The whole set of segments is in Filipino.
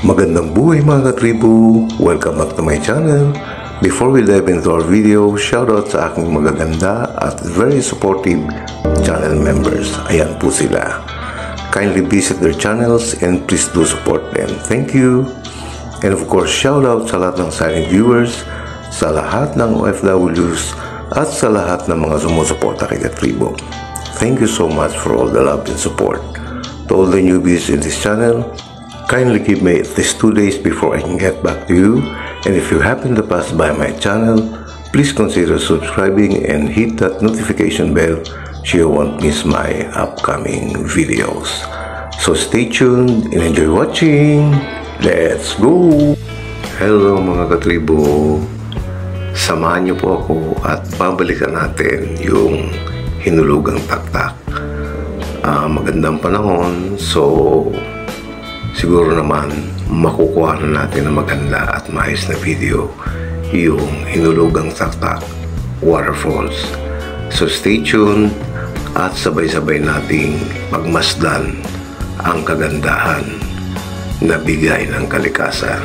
Magandang buhay mga katribo! Welcome back to my channel. Before we dive into our video, shoutout sa aking magaganda at very supportive channel members. Ayan po sila. Kindly visit their channels and please do support them. Thank you! And of course, shoutout sa lahat ng silent viewers, sa lahat ng OFWs, at sa lahat ng mga sumusuporta kay katribo. Thank you so much for all the love and support. To all the newbies in this channel, kindly give me at least 2 days before I can get back to you. And if you happen to pass by my channel, please consider subscribing and hit that notification bell so you won't miss my upcoming videos. So stay tuned and enjoy watching. Let's go! Hello mga katribo! Samahan niyo po ako at babalikan natin yung hinulugang taktak. Magandang panahon, so siguro naman makukuha na natin na maganda at maayos na video yung hinulugang taktak waterfalls. So stay tuned at sabay-sabay nating pagmasdan ang kagandahan na bigay ng kalikasan.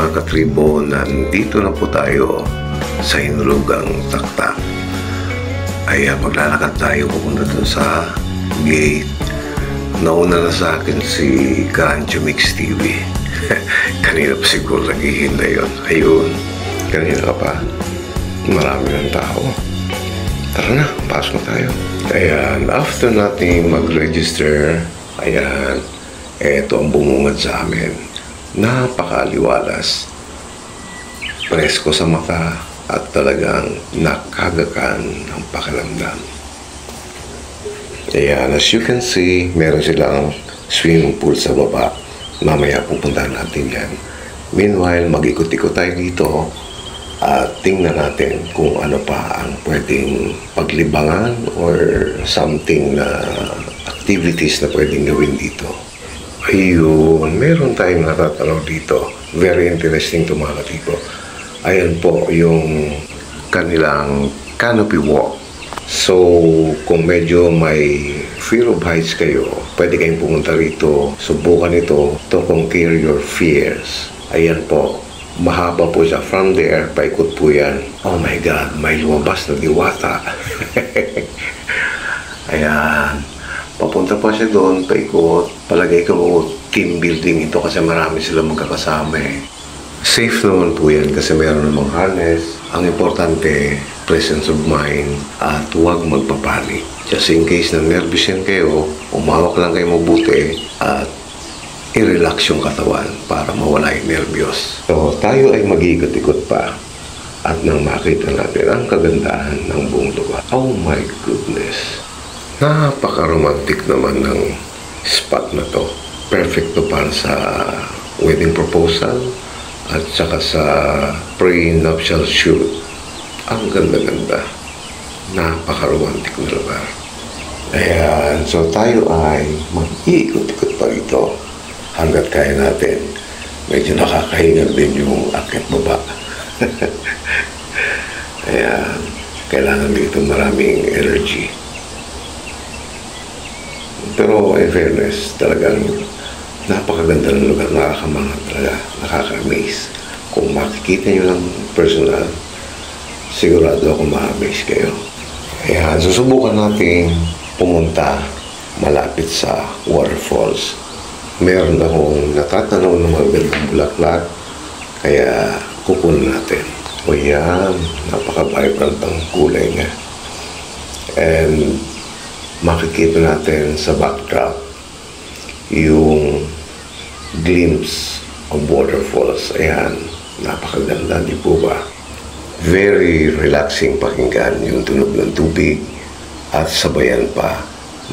mga katribo, nandito na po tayo sa hinulugang taktak. Ayan, maglalakad tayo pupunta dun sa gate. Nauna na sa akin si Gancho Mix TV. Kanina pa siguro naghihintay yun. Ayun, kanina ka pa. Marami ng tao. Tara na, pasok na tayo. Ayan, after natin mag-register, ayan, eto ang bumungad sa amin. Napakaliwalas. Presko sa mata at talagang nakagakan ang pakiramdam. Ayan, as you can see, meron silang swimming pool sa baba. Mamaya pupuntahan natin yan. Meanwhile, mag-ikot-ikot tayo dito at tingnan natin kung ano pa ang pwedeng paglibangan or something na activities na pwedeng gawin dito. Ayun, meron tayong natatanaw dito. Very interesting to mga katibo. Ayan po yung kanilang canopy walk. So, kung medyo may fear of heights kayo, pwede kayong pumunta rito. Subukan ito to conquer your fears. Ayan po. Mahaba po siya. From there, paikot po yan. Oh my God, may lumabas na diwata. Ayan. Papunta pa siya doon, paikot. Palagay ko, team building ito kasi marami sila magkakasama eh. Safe naman po yan kasi meron namang harness. Ang importante, presence of mind at huwag magpapanik. Just in case na nervous yan kayo, umawak lang kayo mabuti at i-relax yung katawan para mawala yung nervyos. So, tayo ay mag-iikot-ikot pa at nang makita natin ang kagandahan ng buong lugar. Oh my goodness! Napaka-romantic naman ng spot na to. Perfect to para sa wedding proposal at saka sa pre-nuptial shoot. Ang ganda-ganda. Napaka-romantic na lugar. Ayan, so tayo ay mag-iikot-ikot pa rito hanggat kaya natin. Medyo nakakahingal din yung akit baba. Ayan, kailangan dito maraming energy. Pero in fairness, talagang napakaganda ng lugar, nakakamangha talaga, nakaka-amaze. Kung makikita nyo ng personal, sigurado ako ma-amaze kayo. Ayan, susubukan natin pumunta malapit sa waterfalls. Meron akong natatanaw ng mga gandang bulaklak, kaya kukunin natin. O yan, napaka-vibrant ang kulay niya. And makikita natin sa backdrop yung glimpse of waterfalls. Ayan, napakaganda, di po ba? Very relaxing pakinggan yung tunog ng tubig at sabayan pa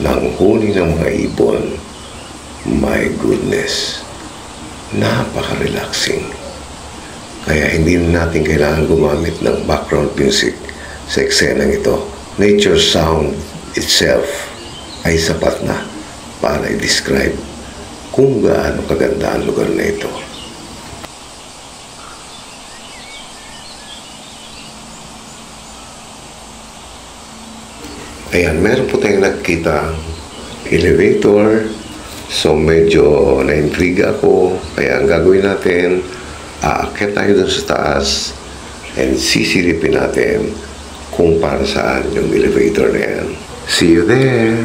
ng huni ng mga ibon. My goodness, napaka-relaxing. Kaya hindi natin kailangan gumamit ng background music sa eksenang ito. Nature sound itself ay sapat na para i-describe kung gaano kaganda ang lugar na ito. Ayan, meron po tayong nakikita elevator. So, medyo na-intriga ako. Kaya ang gagawin natin, aakyat tayo dun sa taas and sisilipin natin kung para saan yung elevator na yan. See you there!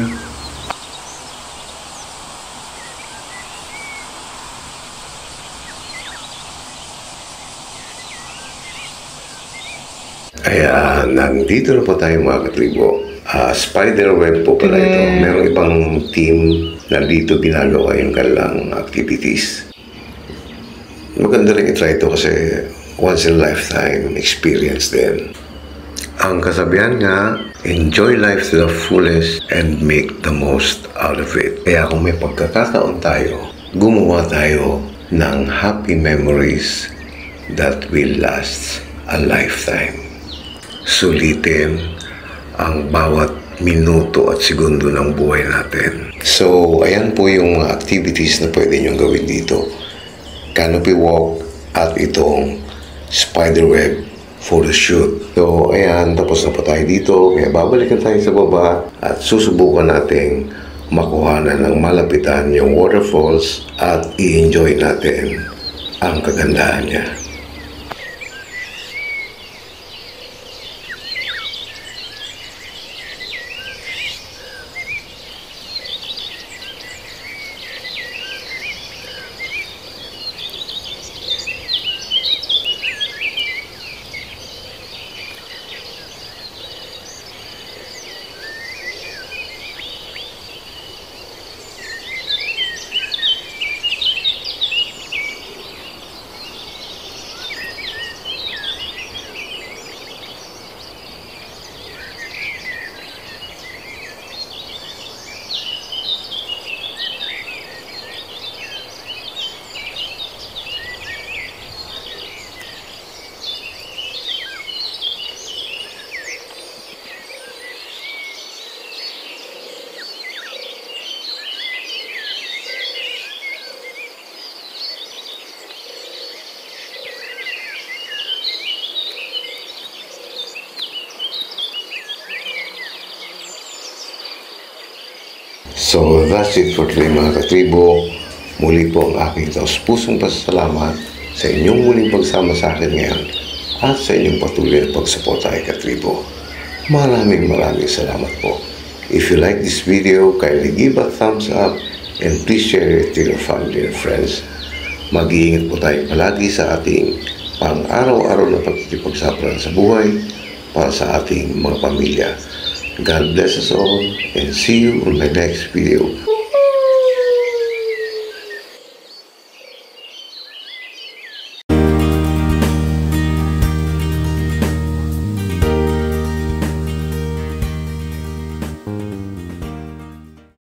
Ayan, nandito na po tayo mga katribo. Spider web po pala ito. Merong ibang team na dito ginagawa yung kanilang activities. Maganda rin i-try ito kasi once in a lifetime experience din. Ang kasabihan nga, enjoy life to the fullest and make the most out of it. Kaya kung may pagkakataon tayo, gumawa tayo ng happy memories that will last a lifetime. Sulitin ang bawat minuto at segundo ng buhay natin. So, ayan po yung mga activities na pwede nyo gawin dito. Canopy walk at itong spiderweb photoshoot. So, ayan, tapos na po tayo dito. Kaya babalikan tayo sa baba at susubukan nating makuhanan ng malapitan yung waterfalls at i-enjoy natin ang kagandahan niya. So that's it for today mga katribo. Muli po ang aking taus-pusong pasasalamat sa inyong muling pagsama sa akin ngayon at sa inyong patuloy na pagsuporta kay katribo. Maraming salamat po. If you like this video, kindly give a thumbs up and please share it to your family and friends. Mag-iingat po tayo palagi sa ating pang-araw-araw na pagkikipagsaparan sa buhay para sa ating mga pamilya. God bless us all and see you on my next video.